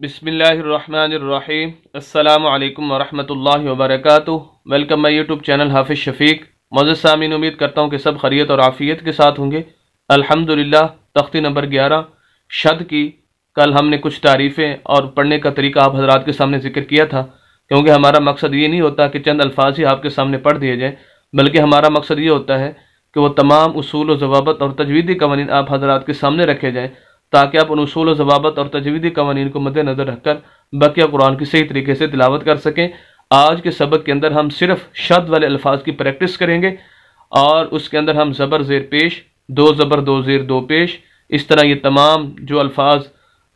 بسم اللہ الرحمن الرحیم۔ السلام علیکم ورحمۃ اللہ وبرکاتہ۔ ویلکم مائی یوٹیوب چینل حافظ شفیق۔ معزز سامعین، امید کرتا ہوں کہ سب خیریت اور عافیت کے ساتھ ہوں گے۔ الحمدللہ، تختی نمبر 11 شد کی کل ہم نے کچھ تعریفیں اور پڑھنے کا طریقہ آپ حضرات کے سامنے ذکر کیا تھا، کیونکہ ہمارا مقصد یہ نہیں ہوتا کہ چند الفاظ ہی آپ کے سامنے پڑھ دیے جائیں، بلکہ ہمارا مقصد یہ ہوتا ہے کہ وہ تمام اصول و ضوابط اور تجویدی قوانین آپ حضرات کے سامنے رکھے جائیں، تاکہ آپ ان اصول و ضوابط اور تجویدی قوانین کو مد نظر رکھ کر بقیہ قرآن کی صحیح طریقے سے تلاوت کر سکیں۔ آج کے سبق کے اندر ہم صرف شد والے الفاظ کی پریکٹس کریں گے، اور اس کے اندر ہم زبر زیر پیش، دو زبر دو زیر دو پیش، اس طرح یہ تمام جو الفاظ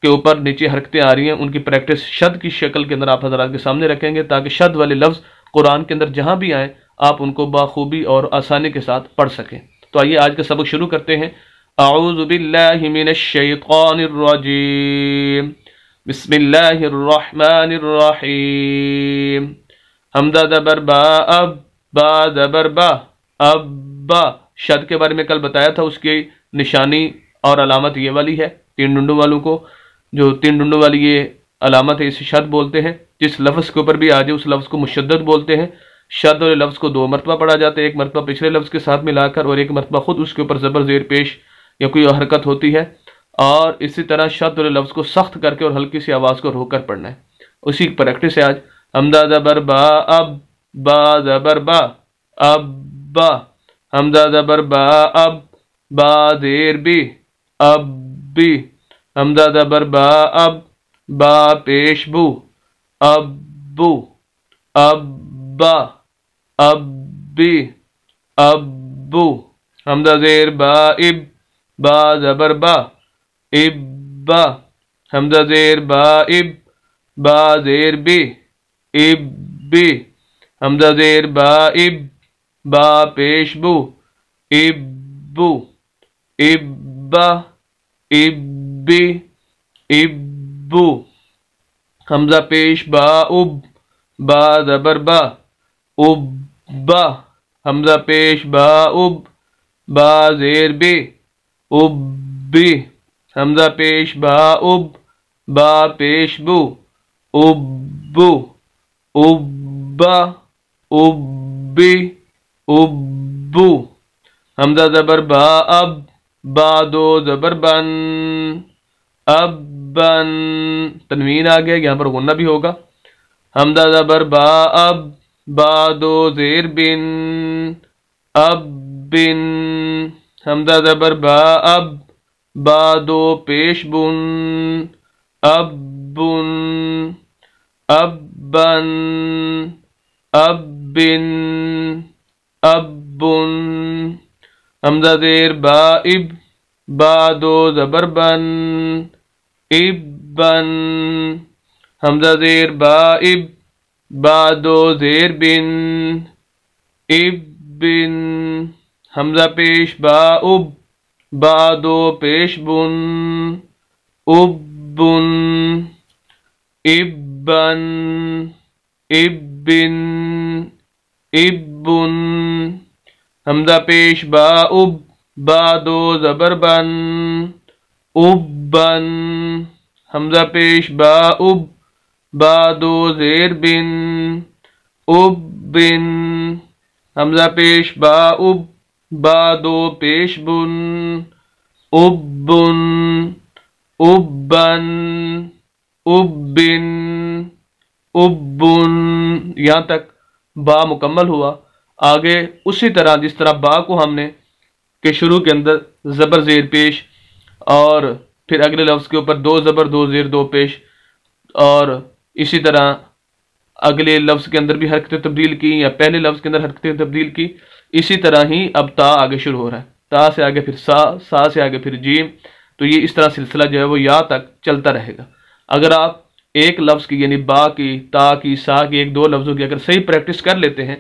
کے اوپر نیچے حرکتیں آ رہی ہیں ان کی پریکٹس شد کی شکل کے اندر آپ حضرات کے سامنے رکھیں گے، تاکہ شد والے لفظ قرآن کے اندر جہاں بھی آئیں آپ ان کو بخوبی اور آسانی کے ساتھ پڑھ سکیں۔ تو آئیے آج کا سبق شروع کرتے ہیں۔ اعوذ باللہ من الشیطان الرجیم، بسم اللہ الرحمن الرحیم۔ حمزہ زبر با اب، با زبر با اب با۔ شد کے بارے میں کل بتایا تھا، اس کی نشانی اور علامت یہ والی ہے، تین ڈنڈوں والوں کو جو تین ڈنڈوں والی یہ علامت ہے اسے شد بولتے ہیں۔ جس لفظ کے اوپر بھی آ جائے اس لفظ کو مشدد بولتے ہیں۔ شد والے لفظ کو دو مرتبہ پڑھا جاتا ہے، ایک مرتبہ پچھلے لفظ کے ساتھ ملا کر اور ایک مرتبہ خود اس کے اوپر زبر زیر پیش یا کوئی حرکت ہوتی ہے، اور اسی طرح شد والے لفظ کو سخت کر کے اور ہلکی سی آواز کو روک کر پڑھنا ہے۔ اسی پریکٹس ہے آج۔ حمزہ زبر با اب، با زبر با اب با۔ حمزہ زبر با اب، با زیر بی اب بی۔ حمزہ زبر با اب، با پیش بو اب بو اب با اب بی اب بو۔ حمزہ زیر با اب، با زبر با اب با۔ حمزہ زیر با اب، با زیر بی اب بی۔ حمزہ زیر با اب، با پیش بو اب بو اب با اب بی اب بو۔ حمزہ پیش با اب، با زبر با اب با۔ حمزہ پیش با اب، با زیر بی اب بی۔ حمزہ پیش با اب، با پیش بو اب بو اب با اب بی اب بو۔ حمزہ زبر با اب، با دو زبر بن اب بن۔ تنوین آ گیا، یہاں پر غنہ بھی ہوگا۔ حمزہ زبر با اب، با دو زیر بن اب بن۔ حمزہ زبر با اب، با دو پیش بن اب بن اب بن اب بن اب بن۔ حمزہ زیر با اب، با دو زبر بن اب بن۔ حمزہ زیر با اب، با دو زیر بن اب بن۔ حمزہ پیش با اب، با دو پیش بن اب بن اب بن اب بن اب بن۔ حمزہ پیش با اب، با دو زبر بن اب بن۔ حمزہ پیش با اب، با دو زیر بن اب بن۔ حمزہ پیش با اب، با دو پیش بن اب بن اب بن اب بن اب بن۔ یہاں تک با مکمل ہوا۔ آگے اسی طرح جس طرح با کو ہم نے کہ شروع کے اندر زبر زیر پیش اور پھر اگلے لفظ کے اوپر دو زبر دو زیر دو پیش، اور اسی طرح اگلے لفظ کے اندر بھی حرکتیں تبدیل کی یا پہلے لفظ کے اندر حرکتیں تبدیل کی، اسی طرح ہی اب تا آگے شروع ہو رہا ہے۔ تا سے آگے پھر سا، سا سے آگے پھر جیم، تو یہ اس طرح سلسلہ جو ہے وہ یا تک چلتا رہے گا۔ اگر آپ ایک لفظ کی یعنی با کی، تا کی، سا کی، ایک دو لفظوں کی اگر صحیح پریکٹس کر لیتے ہیں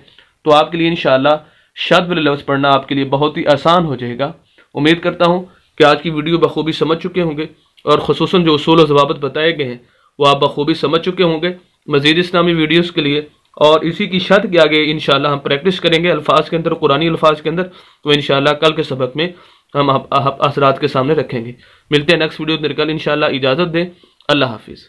تو آپ کے لیے انشاءاللہ شد والے لفظ پڑھنا آپ کے لیے بہت ہی آسان ہو جائے گا۔ امید کرتا ہوں کہ آج کی ویڈیو بخوبی سمجھ چکے ہوں گے، اور خصوصاً جو اصول و ضوابط بتائے گئے ہیں وہ آپ بخوبی سمجھ چکے ہوں گے۔ مزید اسلامی ویڈیوز کے لیے اور اسی کی شد کے آگے انشاءاللہ ہم پریکٹس کریں گے الفاظ کے اندر، قرآنی الفاظ کے اندر، تو انشاءاللہ کل کے سبق میں ہم حضرات کے سامنے رکھیں گے۔ ملتے ہیں نیکسٹ ویڈیو میں، کل انشاءاللہ۔ اجازت دیں، اللہ حافظ۔